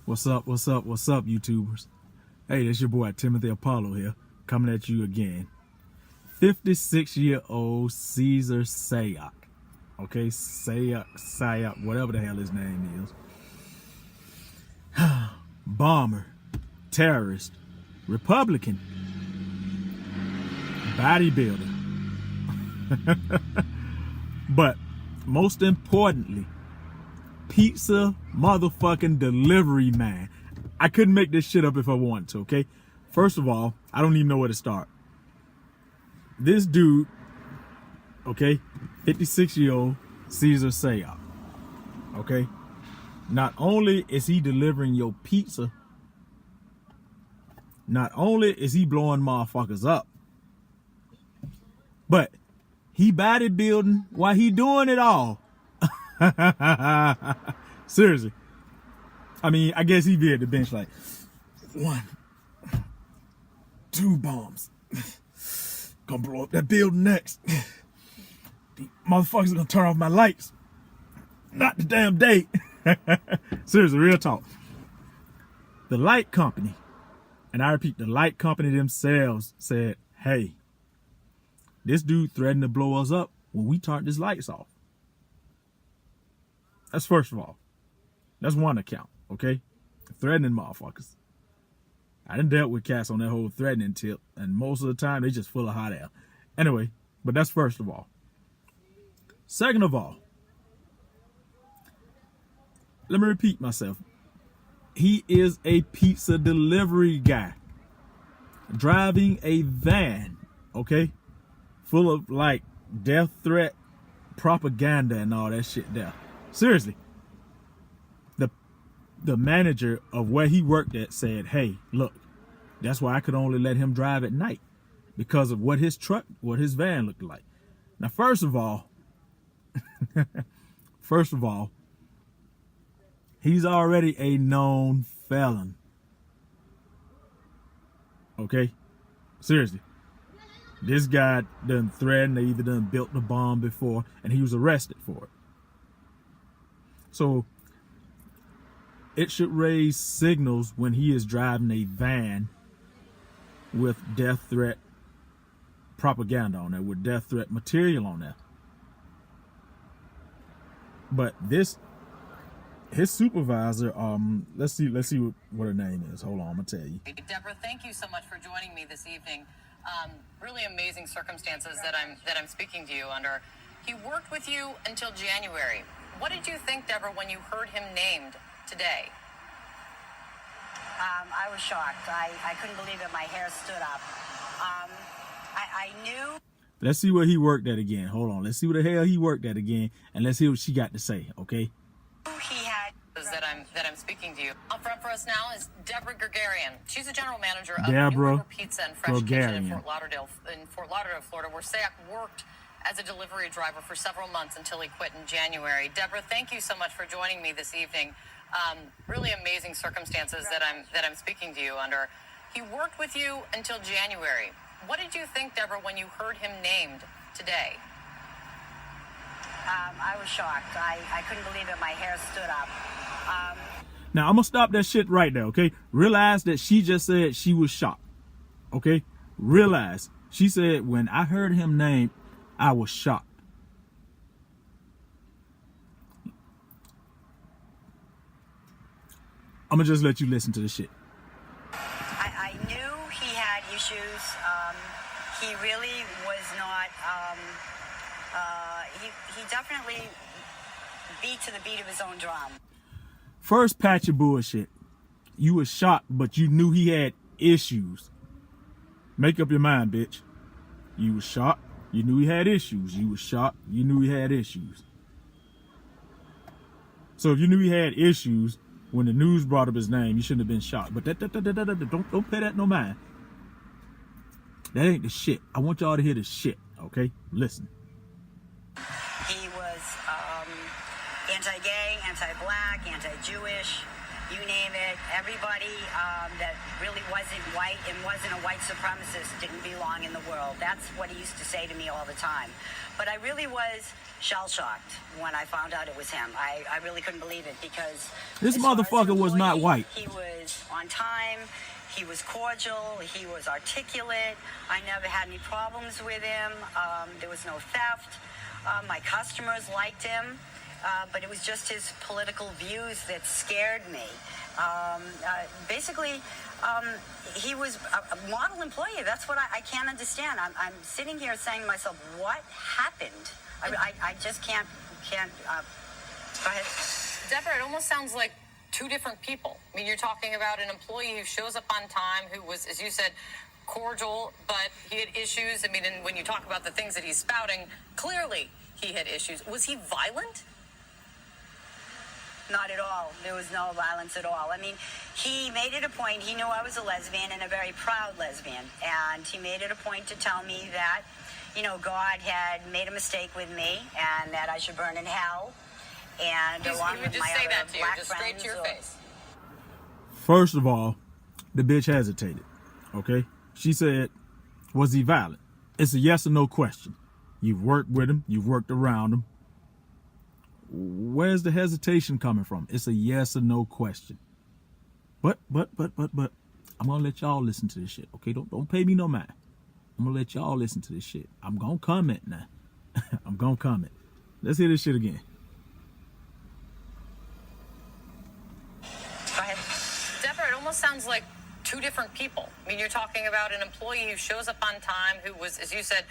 What's up, YouTubers? Hey, it's your boy Timothy Apollo here, coming at you again. 56-year-old Caesar Sayoc. Okay, Sayoc, whatever the hell his name is. Bomber, terrorist, Republican, bodybuilder. But most importantly, pizza motherfucking delivery man. I couldn't make this shit up if I wanted to, okay? First of all, I don't even know where to start. This dude, okay, 56-year-old Caesar Sayoc, okay? Not only is he delivering your pizza, not only is he blowing motherfuckers up, but he bodybuilding while he doing it all. Seriously. I mean, I guess he'd be at the bench like 1, 2 bombs. Gonna blow up that building next. The motherfuckers gonna turn off my lights. Not the damn date. Seriously, real talk. The light company, and I repeat, the light company themselves said, hey, this dude threatened to blow us up when we turned his lights off. That's first of all. That's one account, okay? Threatening motherfuckers. I done dealt with cats on that whole threatening tip, and most of the time they just full of hot air. Anyway, but that's first of all. Second of all, let me repeat myself. He is a pizza delivery guy driving a van, okay? Full of like death threat propaganda and all that shit there. Seriously. The manager of where he worked at said, hey, look, that's why I could only let him drive at night, because of what his van looked like. Now, first of all, he's already a known felon. Okay? Seriously. This guy done threatened, they either done built the bomb before, and he was arrested for it. So it should raise signals when he is driving a van with death threat propaganda on there, with death threat material on there. But his supervisor, let's see what her name is. Hold on, I'm gonna tell you. Deborah, thank you so much for joining me this evening. Really amazing circumstances that I'm speaking to you under. He worked with you until January. What did you think, Deborah, when you heard him named today? I was shocked. I couldn't believe it. My hair stood up. I knew. Let's see where he worked at again. Hold on. Let's see what the hell he worked at again, and let's hear what she got to say. Okay. He had. That I'm speaking to you. Up front for us now is Deborah Gregarian. She's a general manager of Deborah New River Pizza and Fresh Kitchen in Gregarian. Fort Lauderdale, Florida, where Sayoc worked as a delivery driver for several months until he quit in January. Deborah, thank you so much for joining me this evening. Really amazing circumstances that I'm speaking to you under. He worked with you until January. What did you think, Deborah, when you heard him named today? I was shocked. I couldn't believe it. My hair stood up. Now I'm gonna stop that shit right there. Okay, realize that she just said she was shocked. Okay, realize she said when I heard him named, I was shocked. I'm gonna just let you listen to the shit. I knew he had issues. He really was not. He definitely beat to the beat of his own drum. First patch of bullshit. You were shocked, but you knew he had issues. Make up your mind, bitch. You were shocked. You knew he had issues. You were shocked. You knew he had issues. So if you knew he had issues when the news brought up his name, you shouldn't have been shocked. But don't pay that no mind. That ain't the shit. I want y'all to hear the shit. Okay, listen. He was anti-gay, anti-black, anti-Jewish. you name it. Everybody that really wasn't white and wasn't a white supremacist didn't belong in the world. That's what he used to say to me all the time. But I really was shell-shocked when I found out it was him. I really couldn't believe it because This as far as an motherfucker was not employee, white. He was on time. He was cordial. He was articulate. I never had any problems with him. There was no theft. My customers liked him. But it was just his political views that scared me. Basically, he was a model employee. That's what I can't understand. I'm sitting here saying to myself, what happened? I just can't. Go ahead. Deborah, it almost sounds like two different people. I mean, you're talking about an employee who shows up on time, who was, as you said, cordial, but he had issues. I mean, and when you talk about the things that he's spouting, clearly he had issues. Was he violent? Not at all. There was no violence at all. I mean, he made it a point. He knew I was a lesbian and a very proud lesbian. And he made it a point to tell me that, you know, God had made a mistake with me and that I should burn in hell. And He along would with just my say other that to you, black just straight friends. to your face. First of all, the bitch hesitated. Okay? She said, was he violent? It's a yes or no question. You've worked with him. You've worked around him. Where's the hesitation coming from? It's a yes or no question. But, I'm gonna let y'all listen to this shit. Okay? Don't pay me no mind. I'm gonna let y'all listen to this shit. I'm gonna comment now. I'm gonna comment. Let's hear this shit again. Go ahead. Deborah, it almost sounds like two different people. I mean, you're talking about an employee who shows up on time, who was, as you said,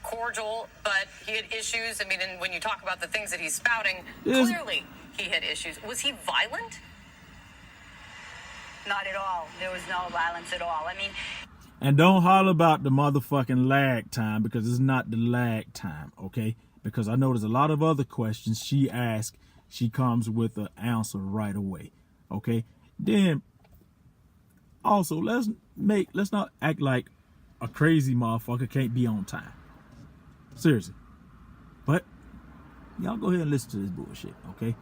cordial, but he had issues. I mean, and when you talk about the things that he's spouting, clearly he had issues. Was he violent? Not at all. There was no violence at all. I mean, And don't holler about the motherfucking lag time, because it's not the lag time, okay? Because I know there's a lot of other questions she asks, she comes with an answer right away, okay? Then, also, let's not act like a crazy motherfucker can't be on time. Seriously. But, y'all go ahead and listen to this bullshit, okay?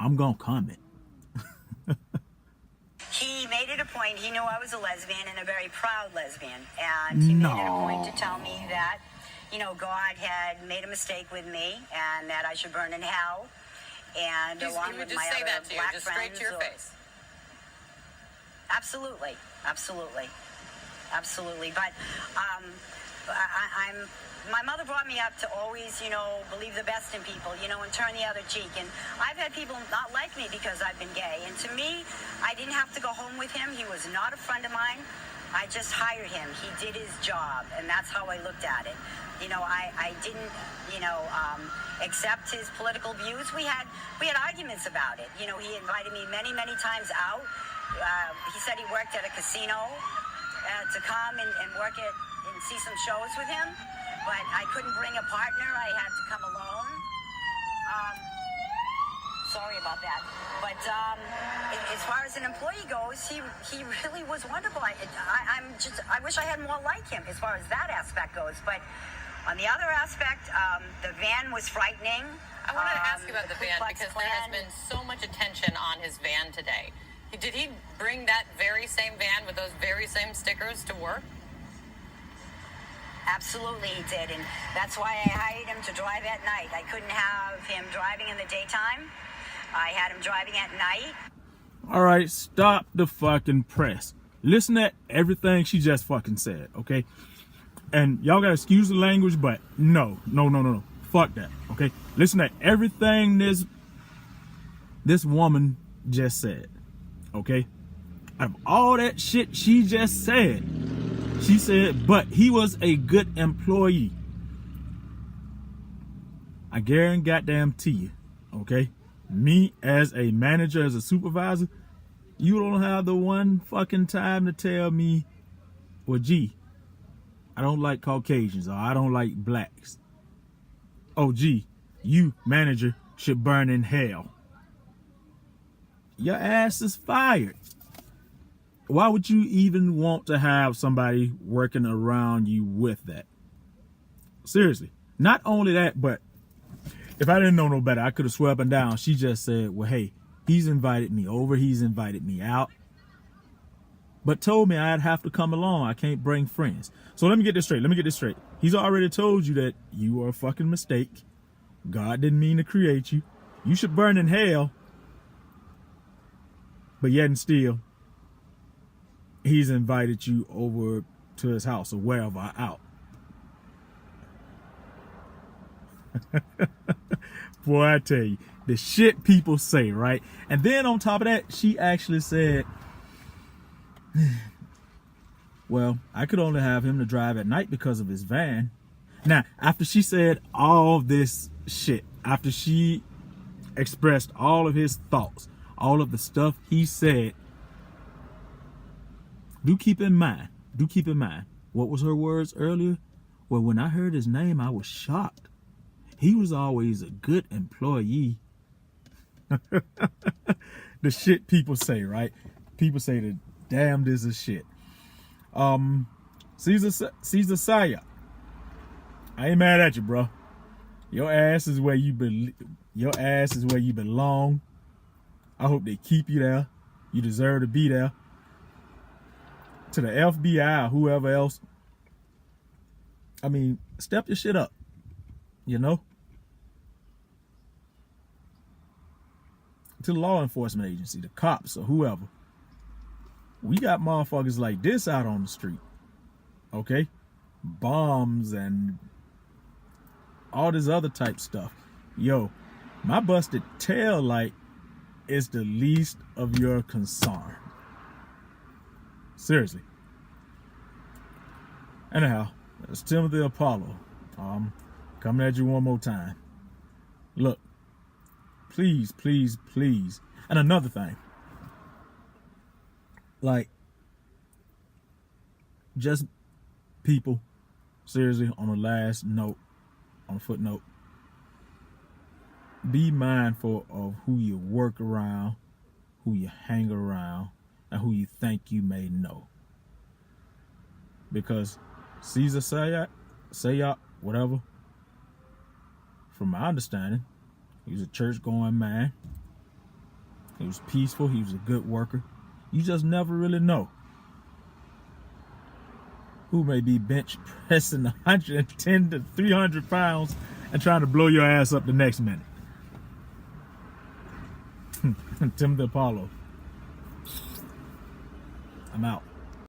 I'm gonna comment. he made it a point. He knew I was a lesbian and a very proud lesbian. And he made it a point to tell me that, you know, God had made a mistake with me and that I should burn in hell. And He along would with just my say other that to you, black just friends. straight to your face. Absolutely. But my mother brought me up to always, you know, believe the best in people, you know, and turn the other cheek. And I've had people not like me because I've been gay. And to me, I didn't have to go home with him. He was not a friend of mine. I just hired him. He did his job, and that's how I looked at it. You know, I didn't, you know, accept his political views. We had arguments about it. You know, he invited me many times out. He said he worked at a casino to come and work at and see some shows with him, but I couldn't bring a partner. I had to come alone. Sorry about that. But as far as an employee goes, he really was wonderful. I wish I had more like him as far as that aspect goes. But on the other aspect, the van was frightening. I wanted to ask you about the Ku van Klux because there has Klan- been so much attention on his van today. Did he bring that very same van with those very same stickers to work? Absolutely, he did, and that's why I hired him to drive at night. I couldn't have him driving in the daytime. I had him driving at night. All right, stop the fucking press. Listen to everything she just fucking said, okay? And y'all gotta excuse the language, but no. Fuck that, okay? Listen to everything this woman just said, okay? Out of all that shit she just said, she said, but he was a good employee. I guarantee you, okay? Me as a manager, as a supervisor, you don't have the one fucking time to tell me, well, gee, I don't like Caucasians or I don't like blacks. Oh, gee, you, manager, should burn in hell. Your ass is fired. Why would you even want to have somebody working around you with that? Seriously. Not only that, but if I didn't know no better, I could have swept her down. She just said, well, hey, He's invited me over. He's invited me out. But told me I'd have to come along. I can't bring friends. So let me get this straight. He's already told you that you are a fucking mistake. God didn't mean to create you. You should burn in hell. But yet and still, he's invited you over to his house or wherever out. Boy, I tell you, the shit people say, right? And then on top of that, she actually said, well, I could only have him to drive at night because of his van. Now, after she said all this shit, after she expressed all of his thoughts, all of the stuff he said, do keep in mind, what was her words earlier? Well, when I heard his name, I was shocked. He was always a good employee. The shit people say, right? People say the damnedest of shit. Caesar Sayoc, I ain't mad at you, bro. Your ass is where you belong. I hope they keep you there. You deserve to be there. To the FBI or whoever else, I mean, step your shit up, you know? To the law enforcement agency, the cops or whoever. We got motherfuckers like this out on the street, okay? Bombs and all this other type stuff. Yo, my busted tail light is the least of your concern. Seriously. Anyhow, it's Timothy Apollo. Coming at you one more time. Look, please. And another thing. Like, just people, seriously, on a last note, on a footnote, be mindful of who you work around, who you hang around, and who you think you may know. Because Caesar Sayoc, whatever, from my understanding, he was a church-going man. He was peaceful. He was a good worker. You just never really know who may be bench pressing 110 to 300 pounds and trying to blow your ass up the next minute. Timothy Apollo. I'm out.